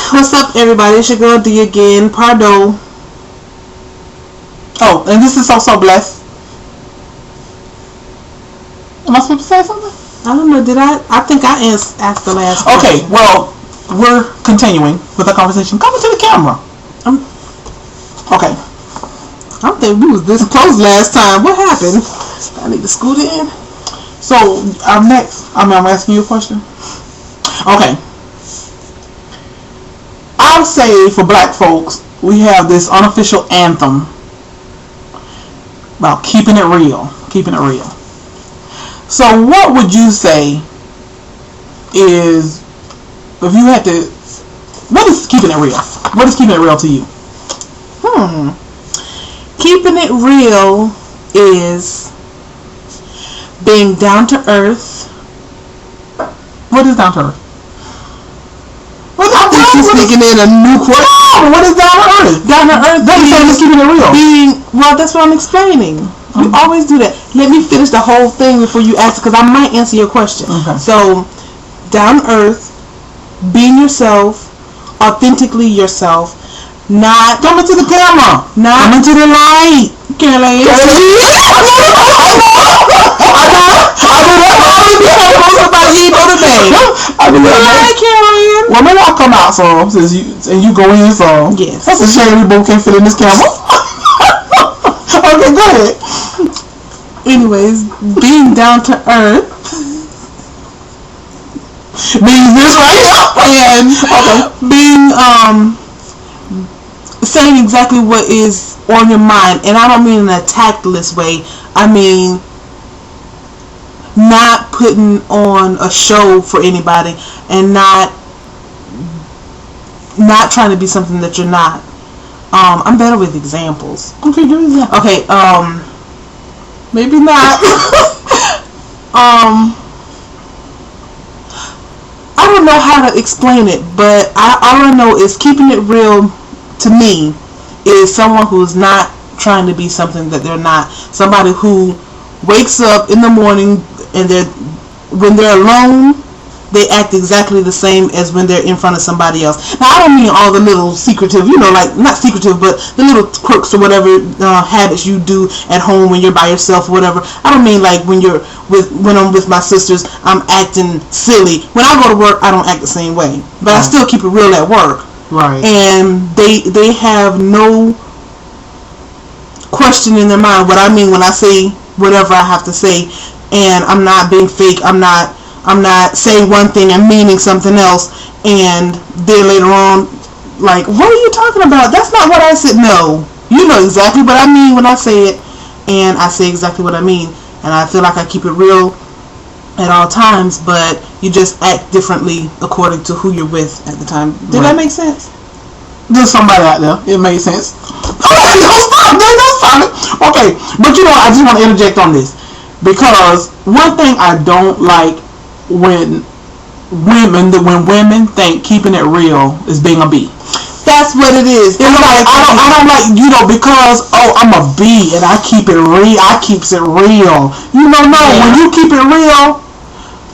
What's up, everybody? It's your girl D again. Pardon. Oh, and this is So Blessed. Am I supposed to say something? I don't know. Did I? I think I asked the last question. Okay, well, we're continuing with our conversation. Come into the camera. Okay. I don't think we was this close last time. What happened? I need to scoot in. So, I'm next. I'm asking you a question. Okay. I'll say for black folks, we have this unofficial anthem about keeping it real. Keeping it real. So what would you say is, if you had to, what is keeping it real? What is keeping it real to you? Keeping it real is being down to earth. What is down to earth? I think she's thinking in a new question. No, what is down to earth? Down to earth. That's the same as keeping it real. Well, that's what I'm explaining. You always do that. Let me finish the whole thing before you ask, because I might answer your question. Okay. So, down to earth, being yourself, authentically yourself, not Come into the camera. Come into the light. Caroline. I do that. Caroline. Well, maybe I'll come out some since you go in some. Yes. That's a shame we both can't fit in this camera. Okay, go ahead. Anyways, being down to earth means this right here. And being saying exactly what is on your mind, and I don't mean in a tactless way. I mean not putting on a show for anybody, and not trying to be something that you're not. I'm better with examples. Okay, do example. Okay, maybe not. I don't know how to explain it, but all I know is keeping it real to me is someone who's not trying to be something that they're not. Somebody who wakes up in the morning and when they're alone, they act exactly the same as when they're in front of somebody else. Now, I don't mean all the little secretive, like, not secretive, but the little quirks or whatever habits you do at home when you're by yourself or whatever. I don't mean like when I'm with my sisters, I'm acting silly. When I go to work, I don't act the same way. But I still keep it real at work. Right. And they have no question in their mind what I mean when I say whatever I have to say. And I'm not being fake. I'm not saying one thing and meaning something else, and then later on, like, what are you talking about? That's not what I said. No, you know exactly what I mean when I say it, and I say exactly what I mean, and I feel like I keep it real at all times, but you just act differently according to who you're with at the time. Did that make sense? There's somebody out there. It made sense. Okay, don't stop it. Okay, but I just want to interject on this, because one thing I don't like when women think keeping it real is being a B. That's what it is. It's like I don't like because I'm a B and I keep it real. I keeps it real. No. Yeah. When you keep it real,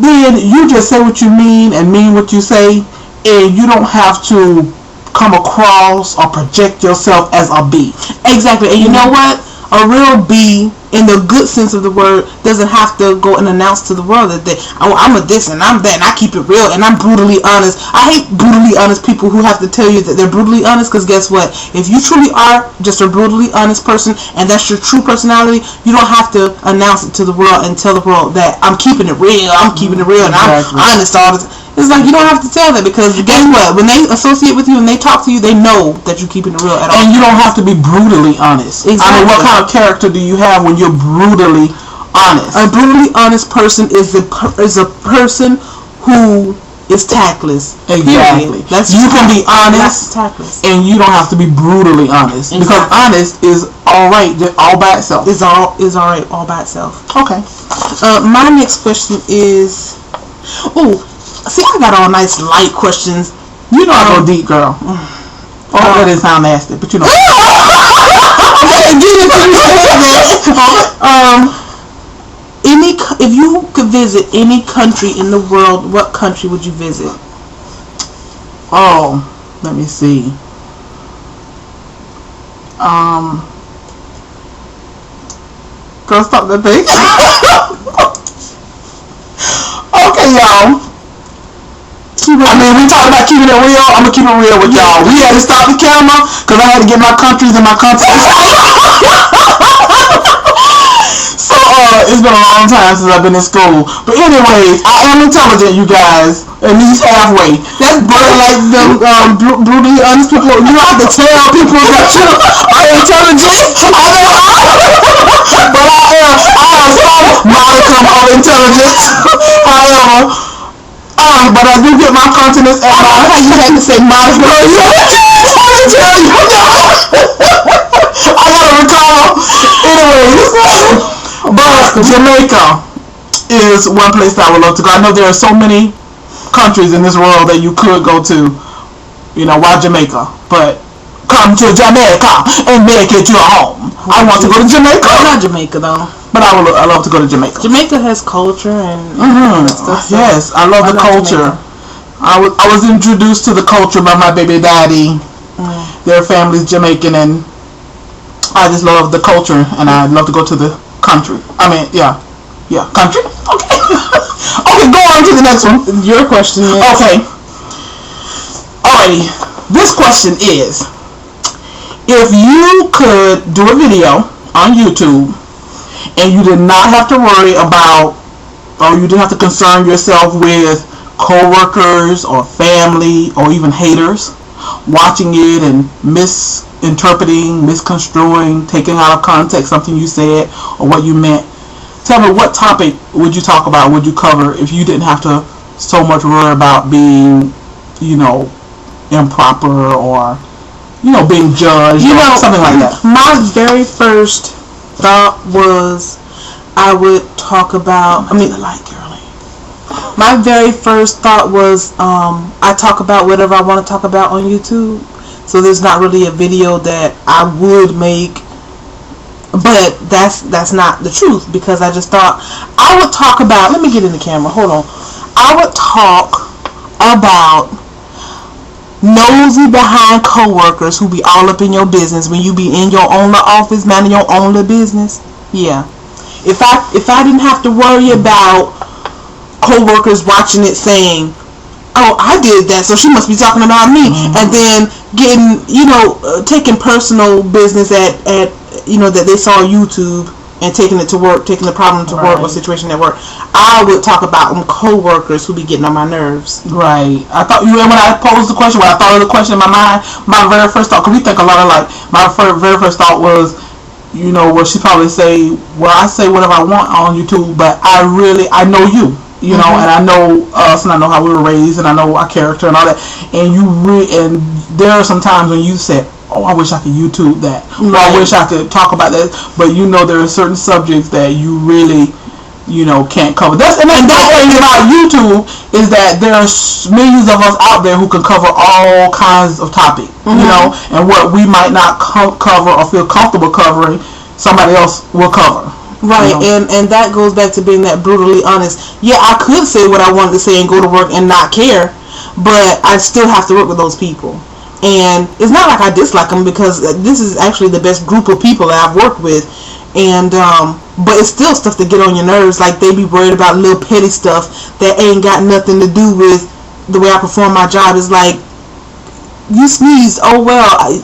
then you just say what you mean and mean what you say, and you don't have to come across or project yourself as a B. Exactly. And you know what? A real B, in the good sense of the word, doesn't have to go and announce to the world that I'm a this and I'm that and I keep it real and I'm brutally honest. I hate brutally honest people who have to tell you that they're brutally honest, because guess what? If you truly are just a brutally honest person and that's your true personality, you don't have to announce it to the world and tell the world that I'm keeping it real, I'm keeping it real, and I'm honest all the time. It's like you don't have to tell that, because guess what? When they associate with you and they talk to you, they know that you're keeping it real at all. And you don't have to be brutally honest. Exactly. I mean, what kind of character do you have when you're brutally honest? A brutally honest person is a person who is tactless. Exactly. You can be honest, tactless, and you don't have to be brutally honest. Exactly. Because honest is alright all by itself. Is alright all by itself. Okay. My next question is, see, I got all nice light questions. You know I go deep, girl. That didn't sound nasty, but you know. If you could visit any country in the world, what country would you visit? Let me see. Girl, stop that thing. Okay, y'all. I mean, we talked about keeping it real. I'm gonna keep it real with y'all. We had to stop the camera because I had to get my countries and my countries. So, it's been a long time since I've been in school. But anyways, I am intelligent, you guys. At least halfway. That's better like the brutally honest people. You don't have to tell people that you are intelligent. But I am some modicum of intelligence. However, but I do get my continents and my... How you had to say modicum. I gotta recall. Anyways. But Jamaica is one place that I would love to go. I know there are so many countries in this world that you could go to. You know, why Jamaica? But come to Jamaica and make it your home. I want to go to Jamaica. Not Jamaica though. But I love to go to Jamaica. Jamaica has culture and stuff. Yes, I love the culture. I was introduced to the culture by my baby daddy. Their family's Jamaican, and I just love the culture, and I love to go to the country. I mean, yeah, country. Okay. Okay, go on to the next one. Your question is... Okay. Alrighty. This question is, if you could do a video on YouTube and you did not have to worry about, or you didn't have to concern yourself with co-workers or family or even haters watching it and misinterpreting, misconstruing, taking out of context something you said or what you meant, tell me, what topic would you talk about, would you cover if you didn't have to so much worry about being, you know, improper or, you know, being judged, you know, something like that? My very first thought was I would talk about, my very first thought was I talk about whatever I want to talk about on YouTube. So there's not really a video that I would make, but that's not the truth, because I just thought I would talk about, let me get in the camera, hold on. I would talk about nosy behind coworkers who be all up in your business when you be in your own little office, minding your own little business. Yeah. If I didn't have to worry about co-workers watching it saying, oh, I did that, so she must be talking about me, and then getting, you know, taking personal business at you know, that they saw YouTube and taking it to work, taking the problem to work or situation at work. I would talk about co-workers who be getting on my nerves. Right. I thought when I posed the question, when I thought of the question in my mind, my very first thought, because we think a lot of, like, my very first thought was, you know, what she probably say, well, I say whatever I want on YouTube, but I know you. You know, and I know us, and I know how we were raised, and I know our character and all that. And and there are some times when you say, "Oh, I wish I could YouTube that," or "I wish I could talk about that." But you know, there are certain subjects that you really, you know, can't cover. And that thing about YouTube is that there are millions of us out there who can cover all kinds of topics. You know, and what we might not cover or feel comfortable covering, somebody else will cover. Right, you know? and that goes back to being that brutally honest. Yeah, I could say what I wanted to say and go to work and not care, but I still have to work with those people. And it's not like I dislike them, because this is actually the best group of people that I've worked with. And but it's still stuff that get on your nerves. Like, they be worried about little petty stuff that ain't got nothing to do with the way I perform my job. Is like, you sneezed, oh well,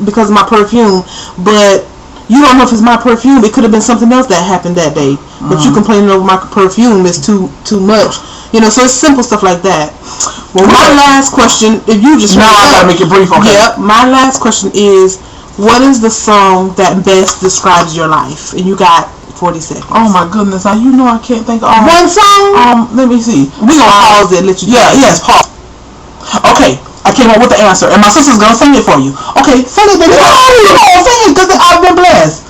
because of my perfume, but you don't know if it's my perfume. It could have been something else that happened that day. But you complaining over my perfume is too much. You know, so it's simple stuff like that. Well, my last question, if you just... Now I gotta make it brief, okay? Yeah, my last question is, what is the song that best describes your life? And you got 40 seconds. Oh my goodness, you know I can't think of... One song? Let me see. We're gonna pause it and let you... Yes, pause. Okay. I came up with the answer, and my sister's gonna sing it for you. Okay, sing it, baby. Oh, sing it, because I've been blessed.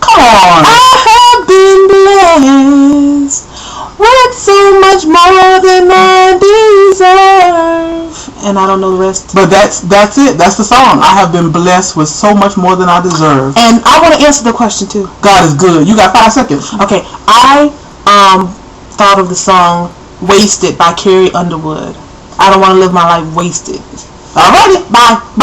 Come on. I have been blessed with so much more than I deserve. And I don't know the rest. But that's it. That's the song. I have been blessed with so much more than I deserve. And I want to answer the question too. God is good. You got 5 seconds. Okay, I thought of the song "Wasted" by Carrie Underwood. I don't want to live my life wasted. Alrighty, bye. Bye.